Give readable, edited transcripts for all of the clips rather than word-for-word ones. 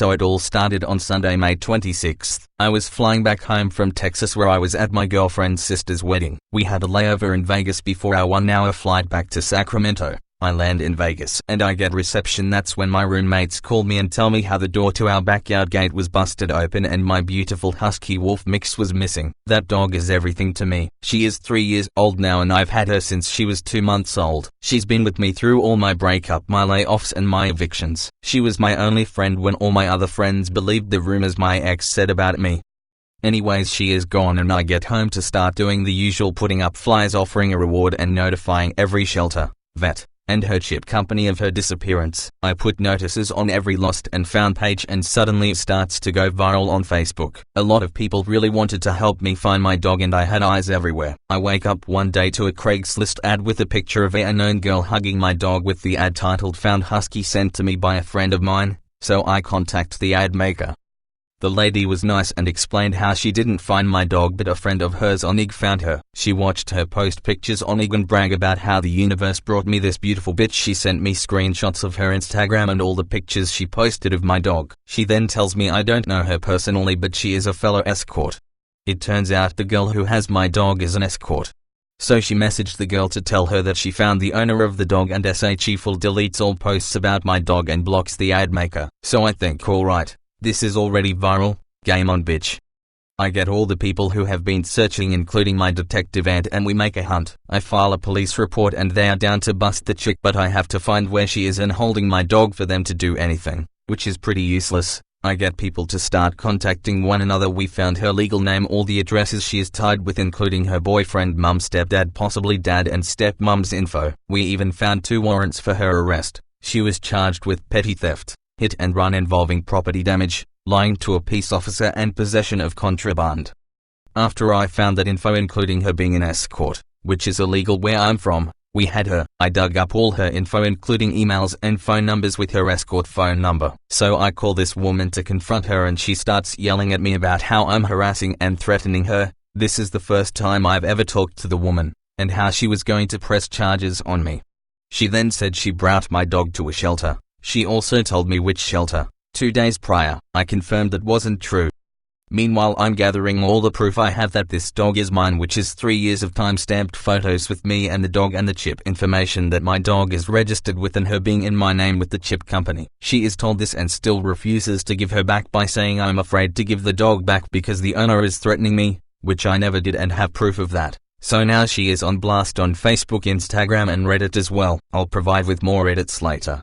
So it all started on Sunday, May 26th. I was flying back home from Texas where I was at my girlfriend's sister's wedding. We had a layover in Vegas before our 1-hour flight back to Sacramento. I land in Vegas and I get reception. That's when my roommates call me and tell me how the door to our backyard gate was busted open and my beautiful husky wolf mix was missing. That dog is everything to me. She is 3 years old now and I've had her since she was 2 months old. She's been with me through all my breakup, my layoffs and my evictions. She was my only friend when all my other friends believed the rumors my ex said about me. Anyways, she is gone and I get home to start doing the usual, putting up flyers offering a reward and notifying every shelter, vet, and her chip company of her disappearance. I put notices on every lost and found page and suddenly it starts to go viral on Facebook. A lot of people really wanted to help me find my dog and I had eyes everywhere. I wake up one day to a Craigslist ad with a picture of an unknown girl hugging my dog with the ad titled "Found Husky" sent to me by a friend of mine, so I contact the ad maker. The lady was nice and explained how she didn't find my dog but a friend of hers on IG found her. She watched her post pictures on IG and brag about how the universe brought me this beautiful bitch. She sent me screenshots of her Instagram and all the pictures she posted of my dog. She then tells me I don't know her personally but she is a fellow escort. It turns out the girl who has my dog is an escort. So she messaged the girl to tell her that she found the owner of the dog and she full deletes all posts about my dog and blocks the ad maker. So I think, alright, this is already viral, game on bitch. I get all the people who have been searching including my detective and we make a hunt. I file a police report and they are down to bust the chick but I have to find where she is and holding my dog for them to do anything, which is pretty useless. I get people to start contacting one another. We found her legal name, all the addresses she is tied with including her boyfriend, mum, stepdad, possibly dad and stepmom's info. We even found 2 warrants for her arrest. She was charged with petty theft, hit and run involving property damage, lying to a peace officer and possession of contraband. After I found that info including her being an escort, which is illegal where I'm from, we had her. I dug up all her info including emails and phone numbers with her escort phone number. So I call this woman to confront her and she starts yelling at me about how I'm harassing and threatening her. This is the first time I've ever talked to the woman, and how she was going to press charges on me. She then said she brought my dog to a shelter. She also told me which shelter. 2 days prior, I confirmed that wasn't true. Meanwhile, I'm gathering all the proof I have that this dog is mine, which is 3 years of time-stamped photos with me and the dog and the chip information that my dog is registered with and her being in my name with the chip company. She is told this and still refuses to give her back by saying I'm afraid to give the dog back because the owner is threatening me, which I never did and have proof of that. So now she is on blast on Facebook, Instagram and Reddit as well. I'll provide with more edits later.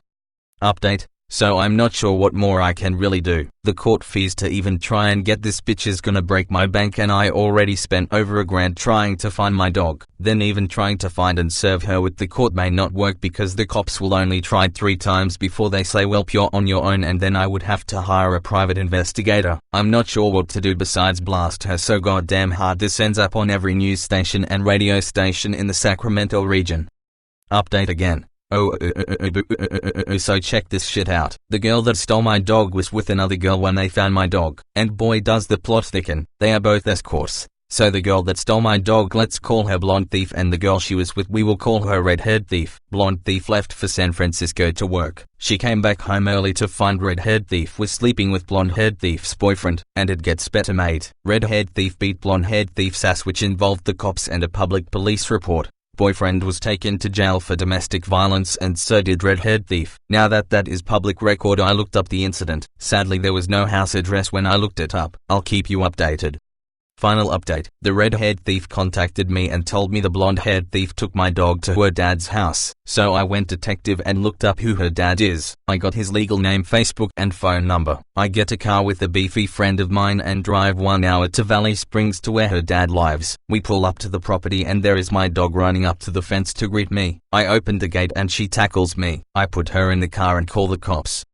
Update. So I'm not sure what more I can really do. The court fees to even try and get this bitch is gonna break my bank and I already spent over $1,000 trying to find my dog. Then even trying to find and serve her with the court may not work because the cops will only try 3 times before they say well you're on your own, and then I would have to hire a private investigator. I'm not sure what to do besides blast her so goddamn hard this ends up on every news station and radio station in the Sacramento region. Update again. So check this shit out. The girl that stole my dog was with another girl when they found my dog. And boy does the plot thicken. They are both escorts. So the girl that stole my dog, let's call her Blonde Thief, and the girl she was with, we will call her Red-Haired Thief. Blonde Thief left for San Francisco to work. She came back home early to find Red-Haired Thief was sleeping with Blonde-Haired Thief's boyfriend. And it gets better, mate. Red-Haired Thief beat Blonde-Haired Thief's ass, which involved the cops and a public police report. Boyfriend was taken to jail for domestic violence and so did Red-Haired Thief. Now that is public record, I looked up the incident. Sadly there was no house address when I looked it up. I'll keep you updated. Final update. The red-haired thief contacted me and told me the blonde-haired thief took my dog to her dad's house. So I went detective and looked up who her dad is. I got his legal name, Facebook and phone number. I get a car with a beefy friend of mine and drive 1 hour to Valley Springs to where her dad lives. We pull up to the property and there is my dog running up to the fence to greet me. I open the gate and she tackles me. I put her in the car and call the cops.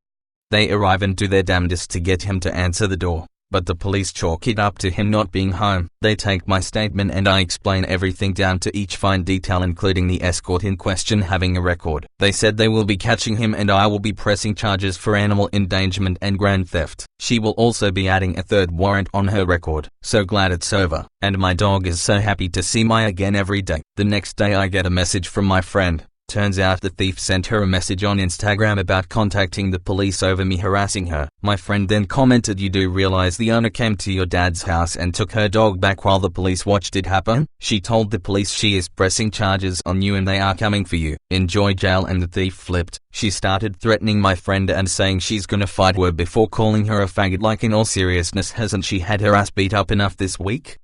They arrive and do their damnedest to get him to answer the door. But the police chalk it up to him not being home. They take my statement and I explain everything down to each fine detail, including the escort in question having a record. They said they will be catching him and I will be pressing charges for animal endangerment and grand theft. She will also be adding a 3rd warrant on her record. So glad it's over. And my dog is so happy to see me again every day. The next day I get a message from my friend. Turns out the thief sent her a message on Instagram about contacting the police over me harassing her. My friend then commented, "You do realize the owner came to your dad's house and took her dog back while the police watched it happen? She told the police she is pressing charges on you and they are coming for you. Enjoy jail." And the thief flipped. She started threatening my friend and saying she's gonna fight her before calling her a faggot. Like, in all seriousness, hasn't she had her ass beat up enough this week?